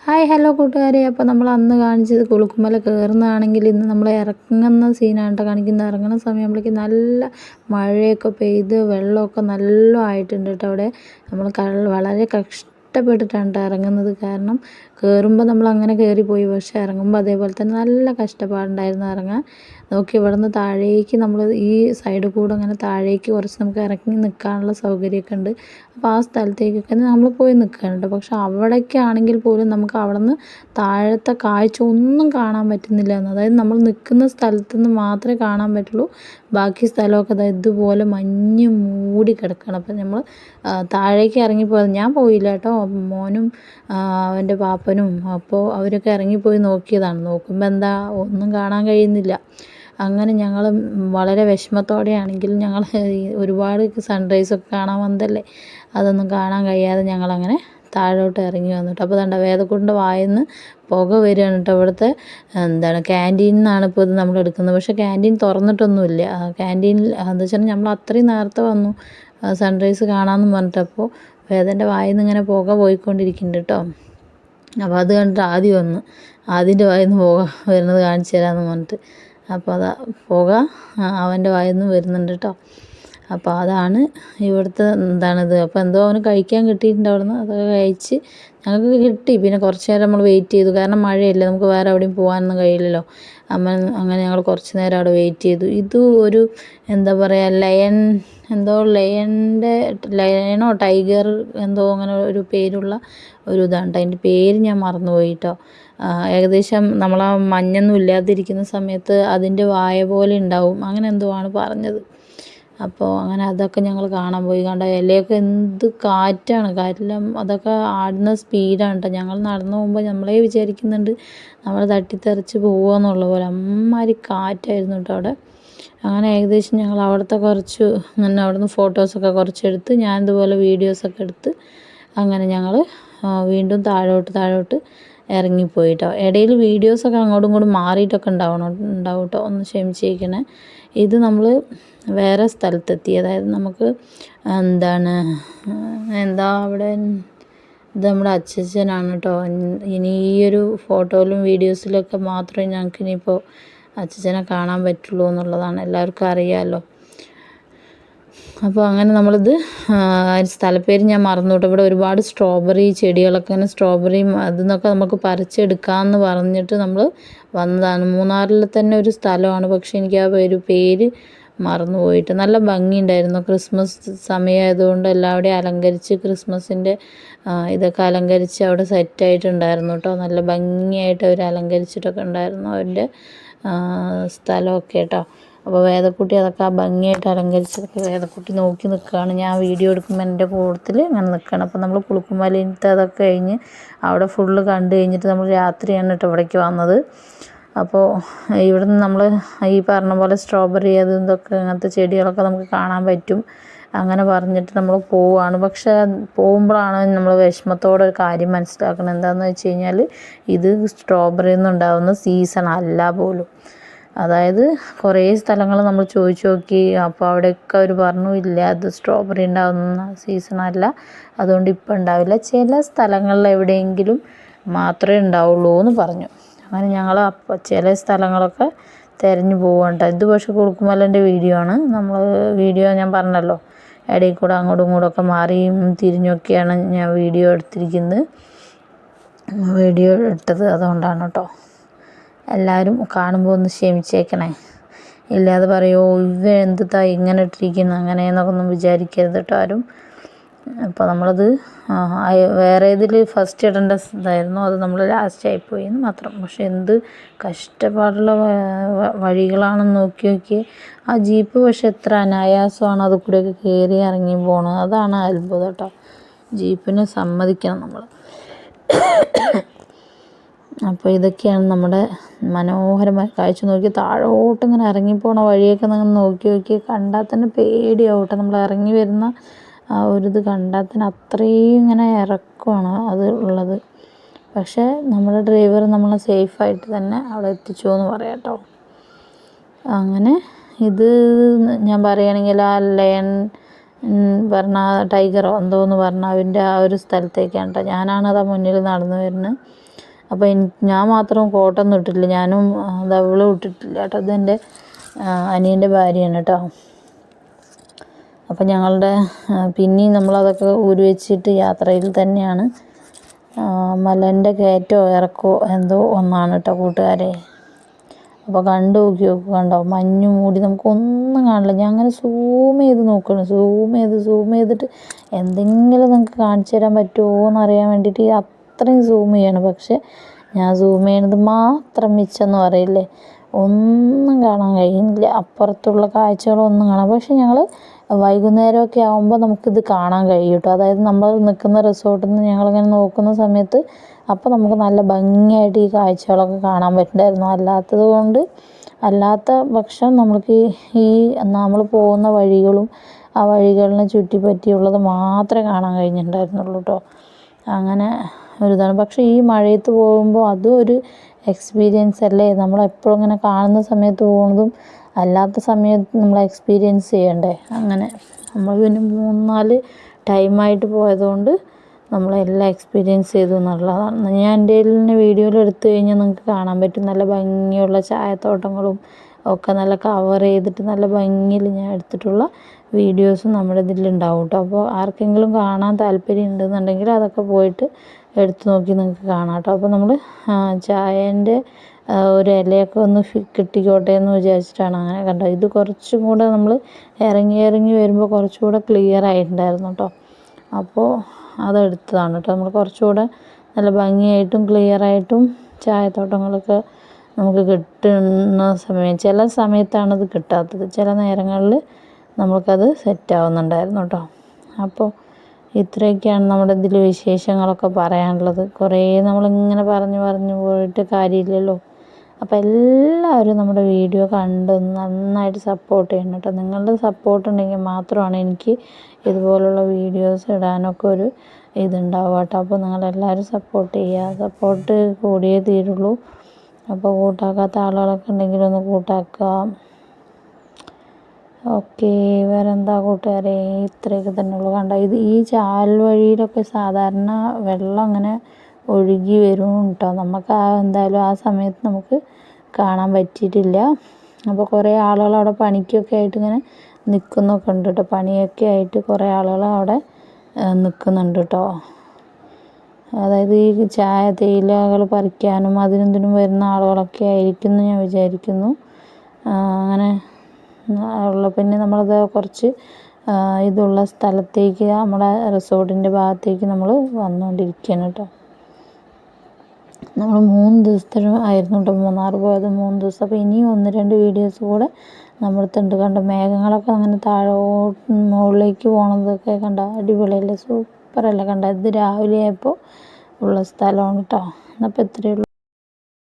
Hi hello കൂട്ടുകാരെ, അപ്പോൾ നമ്മൾ അന്ന് കാണിച്ചത് കുളുക്കുമല കയറുന്നതാണെങ്കിൽ ഇന്ന് നമ്മൾ ഇറങ്ങുന്ന സീനാണ് കേട്ടോ കാണിക്കുന്നത്. ഇറങ്ങുന്ന സമയമാകുമ്പോഴേക്ക് നല്ല മഴയൊക്കെ പെയ്ത് വെള്ളമൊക്കെ നല്ല ആയിട്ടുണ്ട് കേട്ടോ. അവിടെ നമ്മൾ വളരെ കഷ്ടപ്പെട്ടിട്ടാണ് കേട്ടോ ഇറങ്ങുന്നത്. കാരണം കയറുമ്പോൾ നമ്മൾ അങ്ങനെ കയറിപ്പോയി, പക്ഷേ ഇറങ്ങുമ്പോൾ അതേപോലെ തന്നെ നല്ല കഷ്ടപ്പാടുണ്ടായിരുന്നു ഇറങ്ങാൻ. നോക്കി ഇവിടെ നിന്ന് താഴേക്ക് നമ്മൾ ഈ സൈഡിൽ കൂടെ അങ്ങനെ താഴേക്ക് കുറച്ച് നമുക്ക് ഇറങ്ങി നിൽക്കാനുള്ള സൗകര്യമൊക്കെ ഉണ്ട്. അപ്പോൾ ആ സ്ഥലത്തേക്കൊക്കെ നമ്മൾ പോയി നിൽക്കുകയാണ്. പക്ഷെ അവിടേക്കാണെങ്കിൽ പോലും നമുക്ക് അവിടെ നിന്ന് താഴത്തെ കാഴ്ച ഒന്നും കാണാൻ പറ്റുന്നില്ല എന്ന്. അതായത് നമ്മൾ നിൽക്കുന്ന സ്ഥലത്ത് നിന്ന് മാത്രമേ കാണാൻ പറ്റുള്ളൂ. ബാക്കി സ്ഥലമൊക്കെ ഇതുപോലെ മഞ്ഞ് മൂടി കിടക്കണം. അപ്പം നമ്മൾ താഴേക്ക് ഇറങ്ങിപ്പോയത് ഞാൻ പോയില്ല കേട്ടോ, മോനും അവൻ്റെ പാപ്പനും. അപ്പോൾ അവരൊക്കെ ഇറങ്ങിപ്പോയി നോക്കിയതാണ്. നോക്കുമ്പോൾ എന്താ ഒന്നും കാണാൻ കഴിയുന്നില്ല. അങ്ങനെ ഞങ്ങൾ വളരെ വിഷമത്തോടെയാണെങ്കിലും ഞങ്ങൾ ഒരുപാട് സൺറൈസൊക്കെ കാണാൻ വന്നതല്ലേ, അതൊന്നും കാണാൻ കഴിയാതെ ഞങ്ങളങ്ങനെ താഴോട്ട് ഇറങ്ങി വന്നിട്ട്. അപ്പോൾ വേണ്ട വേദക്കുട്ടിൻ്റെ വായിന്ന് പുക വരികയാണ് കേട്ടോ. ഇവിടുത്തെ ക്യാൻറ്റീനിൽ നിന്നാണ് ഇപ്പോൾ ഇത് നമ്മൾ എടുക്കുന്നത്. പക്ഷേ ക്യാൻറ്റീൻ തുറന്നിട്ടൊന്നുമില്ല. ക്യാൻറ്റീനിൽ എന്താ വെച്ചാൽ നമ്മൾ അത്രയും നേരത്തെ വന്നു സൺറൈസ് കാണാമെന്ന് പറഞ്ഞിട്ട്. അപ്പോൾ വേദൻ്റെ വായിന്ന് ഇങ്ങനെ പുക പോയിക്കൊണ്ടിരിക്കുന്നുണ്ട് കേട്ടോ. അപ്പോൾ അത് കണ്ടിട്ട് ആദ്യൻ്റെ വായിന്ന് പുക വരുന്നത് കാണിച്ചു തരാമെന്ന് പറഞ്ഞിട്ട്. അപ്പോൾ അതാ പുക അവൻ്റെ വായിൽ നിന്ന് വരുന്നുണ്ട് കേട്ടോ. അപ്പോൾ അതാണ് ഇവിടുത്തെ അപ്പോൾ എന്തോ അവന് കഴിക്കാൻ കിട്ടിയിട്ടുണ്ട് അവിടെ നിന്ന്. അതൊക്കെ കഴിച്ച് ഞങ്ങൾക്ക് കിട്ടി. പിന്നെ കുറച്ച് നേരം നമ്മൾ വെയിറ്റ് ചെയ്തു, കാരണം മഴയല്ലേ, നമുക്ക് വേറെ എവിടെയും പോകാനൊന്നും കഴിയില്ലല്ലോ. അങ്ങനെ ഞങ്ങൾ കുറച്ച് നേരം അവിടെ വെയിറ്റ് ചെയ്തു. ഇത് ഒരു എന്താ പറയുക ലയണോ ടൈഗർ എന്തോ അങ്ങനെ ഒരു പേരുള്ള ഒരു ഇതാണ് കേട്ടോ. അതിൻ്റെ പേര് ഞാൻ മറന്നുപോയി കേട്ടോ. ഏകദേശം നമ്മൾ ആ മഞ്ഞൊന്നും ഇല്ലാതിരിക്കുന്ന സമയത്ത് അതിൻ്റെ വായ പോലെ ഉണ്ടാവും, അങ്ങനെ എന്തോ ആണ് പറഞ്ഞത്. അപ്പോൾ അങ്ങനെ അതൊക്കെ ഞങ്ങൾ കാണാൻ പോയി. കണ്ട ഇലയൊക്കെ എന്ത് കാറ്റാണ്, കാറ്റെല്ലാം അതൊക്കെ ആടുന്ന സ്പീഡാണ് കേട്ടോ. ഞങ്ങൾ നടന്നു പോകുമ്പോൾ നമ്മളെ വിചാരിക്കുന്നുണ്ട് നമ്മൾ തട്ടിത്തെറിച്ച് പോകുക പോലെ, അമ്മാതിരി കാറ്റായിരുന്നു കേട്ടോ അവിടെ. അങ്ങനെ ഏകദേശം ഞങ്ങൾ അവിടുത്തെ കുറച്ച് അങ്ങനെ അവിടുന്ന് ഫോട്ടോസൊക്കെ കുറച്ചെടുത്ത്, ഞാൻ ഇതുപോലെ വീഡിയോസൊക്കെ എടുത്ത് അങ്ങനെ ഞങ്ങൾ വീണ്ടും താഴോട്ട് ഇറങ്ങിപ്പോയി കേട്ടോ. ഇടയിൽ വീഡിയോസൊക്കെ അങ്ങോട്ടും ഇങ്ങോട്ടും മാറിയിട്ടൊക്കെ ഉണ്ടാവും കേട്ടോ, ഒന്ന് ക്ഷമിച്ചേക്കണേ. ഇത് നമ്മൾ വേറെ സ്ഥലത്തെത്തി. അതായത് നമുക്ക് അവിടെ ഇത് നമ്മുടെ അച്ഛനാണ് കേട്ടോ. ഇനി ഈ ഒരു ഫോട്ടോയിലും വീഡിയോസിലൊക്കെ മാത്രമേ ഞങ്ങൾക്ക് ഇനിയിപ്പോൾ അച്ഛനെ കാണാൻ പറ്റുള്ളൂ എന്നുള്ളതാണ് എല്ലാവർക്കും അറിയാമല്ലോ. അപ്പോൾ അങ്ങനെ നമ്മളിത് സ്ഥലപ്പേര് ഞാൻ മറന്നു കേട്ടോ. ഇവിടെ ഒരുപാട് സ്ട്രോബെറി ചെടികളൊക്കെ, അങ്ങനെ സ്ട്രോബെറിയും അതിന്നൊക്കെ നമുക്ക് പറിച്ചെടുക്കാമെന്ന് പറഞ്ഞിട്ട് നമ്മൾ വന്നതാണ്. മൂന്നാറിൽ തന്നെ ഒരു സ്ഥലമാണ്, പക്ഷേ എനിക്ക് ആ പേര് മറന്നു പോയിട്ട്. നല്ല ഭംഗിയുണ്ടായിരുന്നു. ക്രിസ്മസ് സമയമായതുകൊണ്ട് എല്ലാവരുടെയും അലങ്കരിച്ച് ക്രിസ്മസിൻ്റെ ഇതൊക്കെ അലങ്കരിച്ച് അവിടെ സെറ്റായിട്ടുണ്ടായിരുന്നു കേട്ടോ. നല്ല ഭംഗിയായിട്ട് അവർ അലങ്കരിച്ചിട്ടൊക്കെ ഉണ്ടായിരുന്നു അവരുടെ സ്ഥലമൊക്കെ കേട്ടോ. അപ്പോൾ വേദക്കുട്ടി അതൊക്കെ ആ ഭംഗിയായിട്ട് അലങ്കരിച്ചതൊക്കെ വേദക്കുട്ടി നോക്കി നിൽക്കുകയാണ്. ഞാൻ വീഡിയോ എടുക്കുമ്പോൾ എൻ്റെ കൂട്ടത്തിൽ ഇങ്ങനെ നിൽക്കുകയാണ്. അപ്പോൾ നമ്മൾ കുളുക്കുമലയിലത്തെ അതൊക്കെ കഴിഞ്ഞ് അവിടെ ഫുള്ള് കണ്ടു കഴിഞ്ഞിട്ട് നമ്മൾ രാത്രിയാണ് കേട്ടോ ഇവിടേക്ക് വന്നത്. അപ്പോൾ ഇവിടുന്ന് നമ്മൾ ഈ പറഞ്ഞ പോലെ സ്ട്രോബെറി ഇതൊക്കെ അങ്ങനത്തെ ചെടികളൊക്കെ നമുക്ക് കാണാൻ പറ്റും. അങ്ങനെ പറഞ്ഞിട്ട് നമ്മൾ പോവുകയാണ്. പക്ഷേ പോകുമ്പോഴാണ് നമ്മൾ വിഷമത്തോടെ ഒരു കാര്യം മനസ്സിലാക്കുന്നത്. എന്താണെന്ന് വെച്ച് കഴിഞ്ഞാൽ ഇത് സ്ട്രോബെറി ഒന്നും ഉണ്ടാകുന്ന സീസൺ അല്ല പോലും. അതായത് കുറേ സ്ഥലങ്ങൾ നമ്മൾ ചോദിച്ചു നോക്കി, അപ്പോൾ അവിടെയൊക്കെ അവർ പറഞ്ഞു ഇല്ല, അത് സ്ട്രോബെറി ഉണ്ടാകുന്ന സീസണല്ല, അതുകൊണ്ട് ഇപ്പം ഉണ്ടാവില്ല, ചില സ്ഥലങ്ങളിൽ എവിടെയെങ്കിലും മാത്രമേ ഉണ്ടാവുള്ളൂ എന്ന് പറഞ്ഞു. അങ്ങനെ ഞങ്ങൾ അപ്പോൾ ചില സ്ഥലങ്ങളൊക്കെ തിരഞ്ഞു പോവുകയാണ്. ഇത് പക്ഷേ കുളുക്കുമലേൻ്റെ വീഡിയോ ആണ്. വീഡിയോ ഞാൻ പറഞ്ഞല്ലോ, ഇടയിൽ കൂടെ അങ്ങോട്ടും ഇങ്ങോട്ടുമൊക്കെ മാറിയും തിരിഞ്ഞൊക്കെയാണ് ഞാൻ വീഡിയോ എടുത്തത്. അതുകൊണ്ടാണ് കേട്ടോ. എല്ലാവരും കാണുമ്പോൾ ഒന്ന് ക്ഷമിച്ചേക്കണേ. ഇല്ലാതെ പറയുമോ എന്താ ഇങ്ങനെ ഇട്ടിരിക്കുന്നു അങ്ങനെയെന്നൊക്കെ ഒന്നും വിചാരിക്കരുത് കേട്ടോ ആരും. അപ്പോൾ നമ്മളത് വേറെ ഇതിൽ ഫസ്റ്റ് ഇടേണ്ട ഇതായിരുന്നു, അത് നമ്മൾ ലാസ്റ്റ് ആയിപ്പോയി എന്ന് മാത്രം. പക്ഷെ എന്ത് കഷ്ടപ്പാടുള്ള വഴികളാണെന്ന് നോക്കി. ആ ജീപ്പ് പക്ഷെ എത്ര അനായാസമാണ് അത് കൂടെയൊക്കെ കയറി ഇറങ്ങി പോകണത്. അതാണ് അത്ഭുതം കേട്ടോ. ജീപ്പിനെ സമ്മതിക്കണം നമ്മൾ. അപ്പോൾ ഇതൊക്കെയാണ് നമ്മുടെ മനോഹരമായ കാഴ്ച. നോക്കി താഴോട്ട് ഇങ്ങനെ ഇറങ്ങിപ്പോണ വഴിയൊക്കെ നിങ്ങൾ നോക്കി കണ്ടാൽ തന്നെ പേടിയാവും കേട്ടോ. നമ്മൾ ഇറങ്ങി വരുന്ന ആ ഒരിത് കണ്ടാൽ തന്നെ അത്രയും ഇങ്ങനെ ഇറക്കമാണ് അത് ഉള്ളത്. പക്ഷേ നമ്മുടെ ഡ്രൈവർ നമ്മളെ സേഫായിട്ട് തന്നെ അവിടെ എത്തിച്ചു എന്ന് പറയാം കേട്ടോ. അങ്ങനെ ഇത് ഞാൻ പറയുകയാണെങ്കിൽ ആ ലയൺ പറഞ്ഞ ടൈഗറോ എന്തോന്ന് പറഞ്ഞ അവൻ്റെ ആ ഒരു സ്ഥലത്തേക്കാണ് കേട്ടോ. ഞാനാണ് അതാ മുന്നിൽ നടന്നു വരുന്നത്. അപ്പോൾ ഞാൻ മാത്രം കോട്ടൊന്നും ഇട്ടിട്ടില്ല, ഞാനും അവളും ഇട്ടിട്ടില്ല കേട്ടോ. ഇതെൻ്റെ അനിയൻ്റെ ഭാര്യയാണ് കേട്ടോ. അപ്പോൾ ഞങ്ങളുടെ പിന്നെയും നമ്മളതൊക്കെ ഊരി വെച്ചിട്ട് യാത്രയിൽ തന്നെയാണ്. മലേൻ്റെ കയറ്റോ ഇറക്കോ എന്തോ ഒന്നാണ് കേട്ടോ കൂട്ടുകാരെ. അപ്പോൾ കണ്ടു നോക്കി കണ്ടോ, മഞ്ഞ് മൂടി നമുക്കൊന്നും കാണില്ല. ഞാൻ അങ്ങനെ സൂം ചെയ്ത് നോക്കണം, സൂം ചെയ്തിട്ട് എന്തെങ്കിലും നിങ്ങൾക്ക് കാണിച്ചു തരാൻ പറ്റുമോ എന്നറിയാൻ വേണ്ടിയിട്ട് അത്രയും സൂം ചെയ്യണം. പക്ഷേ ഞാൻ സൂം ചെയ്യണത് മാത്രം മിച്ചമെന്ന് പറയില്ലേ, ഒന്നും കാണാൻ കഴിയുന്നില്ല, അപ്പുറത്തുള്ള കാഴ്ചകളൊന്നും കാണാം. പക്ഷെ ഞങ്ങൾ വൈകുന്നേരമൊക്കെ ആകുമ്പോൾ നമുക്കിത് കാണാൻ കഴിയും കേട്ടോ. അതായത് നമ്മൾ നിൽക്കുന്ന റിസോർട്ടിൽ നിന്ന് ഞങ്ങളിങ്ങനെ നോക്കുന്ന സമയത്ത് അപ്പോൾ നമുക്ക് നല്ല ഭംഗിയായിട്ട് ഈ കാഴ്ചകളൊക്കെ കാണാൻ പറ്റുന്നുണ്ടായിരുന്നു. അല്ലാത്ത പക്ഷം നമുക്ക് ഈ നമ്മൾ പോകുന്ന വഴികളും ആ വഴികളിനെ ചുറ്റിപ്പറ്റിയുള്ളത് മാത്രമേ കാണാൻ കഴിഞ്ഞിട്ടുണ്ടായിരുന്നുള്ളൂ കേട്ടോ. അങ്ങനെ ഒരിതാണ്. പക്ഷേ ഈ മഴയത്ത് പോകുമ്പോൾ അതും ഒരു എക്സ്പീരിയൻസ് അല്ലേ. നമ്മളെപ്പോഴും ഇങ്ങനെ കാണുന്ന സമയത്ത് പോകുന്നതും അല്ലാത്ത സമയത്ത് നമ്മൾ എക്സ്പീരിയൻസ് ചെയ്യണ്ടേ. അങ്ങനെ നമ്മൾ പിന്നെ 3-4 ടൈമായിട്ട് പോയതുകൊണ്ട് നമ്മളെല്ലാം എക്സ്പീരിയൻസ് ചെയ്തു എന്നുള്ളതാണ്. ഞാൻ എൻ്റെ തന്നെ വീഡിയോയിൽ എടുത്തു കഴിഞ്ഞാൽ നിങ്ങൾക്ക് കാണാൻ പറ്റും, നല്ല ഭംഗിയുള്ള ചായത്തോട്ടങ്ങളും ഒക്കെ നല്ല കവർ ചെയ്തിട്ട് നല്ല ഭംഗിയിൽ ഞാൻ എടുത്തിട്ടുള്ള വീഡിയോസും നമ്മുടെ ഇതിലുണ്ടാവും കേട്ടോ. അപ്പോൾ ആർക്കെങ്കിലും കാണാൻ താല്പര്യം ഉണ്ടെന്നുണ്ടെങ്കിൽ അതൊക്കെ പോയിട്ട് എടുത്ത് നോക്കി നിങ്ങൾക്ക് കാണാം കേട്ടോ. അപ്പോൾ നമ്മൾ ചായേൻ്റെ ഒരു ഇലയൊക്കെ ഒന്ന് കിട്ടിക്കോട്ടെ എന്ന് വിചാരിച്ചിട്ടാണ് അങ്ങനെ കണ്ടോ. ഇത് കുറച്ചും കൂടെ നമ്മൾ ഇറങ്ങി വരുമ്പോൾ കുറച്ചുകൂടെ ക്ലിയർ ആയിട്ടുണ്ടായിരുന്നു കേട്ടോ. അപ്പോൾ അതെടുത്തതാണ് കേട്ടോ. നമ്മൾ കുറച്ചുകൂടെ നല്ല ഭംഗിയായിട്ടും ക്ലിയറായിട്ടും ചായത്തോട്ടങ്ങളൊക്കെ നമുക്ക് കിട്ടുന്ന ചില സമയത്താണത് കിട്ടാത്തത്, ചില നേരങ്ങളിൽ നമുക്കത് സെറ്റാവുന്നുണ്ടായിരുന്നു കേട്ടോ. അപ്പോൾ ഇത്രയൊക്കെയാണ് നമ്മുടെ ഇതിൽ വിശേഷങ്ങളൊക്കെ പറയാനുള്ളത്. കുറേ നമ്മളിങ്ങനെ പറഞ്ഞു പോയിട്ട് കാര്യമില്ലല്ലോ. അപ്പോൾ എല്ലാവരും നമ്മുടെ വീഡിയോ കണ്ട് നന്നായിട്ട് സപ്പോർട്ട് ചെയ്യണം കേട്ടോ. നിങ്ങളുടെ സപ്പോർട്ട് ഉണ്ടെങ്കിൽ മാത്രമാണ് എനിക്ക് ഇതുപോലുള്ള വീഡിയോസ് ഇടാനൊക്കെ ഒരു ഇതുണ്ടാവുക കേട്ടോ. അപ്പോൾ നിങ്ങളെല്ലാവരും സപ്പോർട്ട് ചെയ്യുക, സപ്പോർട്ട് കൂടിയേ തീരുള്ളൂ. അപ്പോൾ കൂട്ടാക്കാത്ത ആളുകളൊക്കെ ഉണ്ടെങ്കിൽ ഒന്ന് കൂട്ടാക്കുക. ഓക്കെ, വേറെ എന്താ കൂട്ടുകാരെ, ഇത്രയൊക്കെ തന്നെ ഉള്ളൂ. കണ്ടോ, ഈ ചാൽ വഴിയിലൊക്കെ സാധാരണ വെള്ളം അങ്ങനെ ഒഴുകി വരും കേട്ടോ. നമുക്ക് എന്തായാലും ആ സമയത്ത് നമുക്ക് കാണാൻ പറ്റിയിട്ടില്ല. അപ്പോൾ കുറേ ആളുകൾ അവിടെ പണിക്കൊക്കെ ആയിട്ട് ഇങ്ങനെ നിൽക്കുന്നൊക്കെ ഉണ്ട് കേട്ടോ. പണിയൊക്കെ ആയിട്ട് കുറേ ആളുകൾ അവിടെ നിൽക്കുന്നുണ്ട് കേട്ടോ. അതായത് ഈ തേയിലകൾ പറിക്കാനും ഇതിനും വരുന്ന ആളുകളൊക്കെ ആയിരിക്കും എന്ന് ഞാൻ വിചാരിക്കുന്നു. അങ്ങനെ പിന്നെ നമ്മളത് കുറച്ച് ഇതുള്ള സ്ഥലത്തേക്ക് നമ്മുടെ റിസോർട്ടിൻ്റെ ഭാഗത്തേക്ക് നമ്മൾ വന്നുകൊണ്ടിരിക്കുകയാണ് കേട്ടോ. നമ്മൾ 3 ദിവസത്തിനായിരുന്നു കേട്ടോ മൂന്നാർ പോയത്, 3 ദിവസം. അപ്പോൾ ഇനിയും 1-2 വീഡിയോസ് കൂടെ നമ്മളടുത്തുണ്ട്. കണ്ടോ, മേഘങ്ങളൊക്കെ അങ്ങനെ മുകളിലേക്ക് പോണതൊക്കെ കണ്ടോ, അടിപൊളിയല്ലേ, സൂപ്പറല്ലേ. കണ്ടോ, ഇത് രാവിലെ ആയപ്പോൾ ഉള്ള സ്ഥലമാണ് കേട്ടോ. അപ്പോൾ ഇത്രയേ ഉള്ളൂ.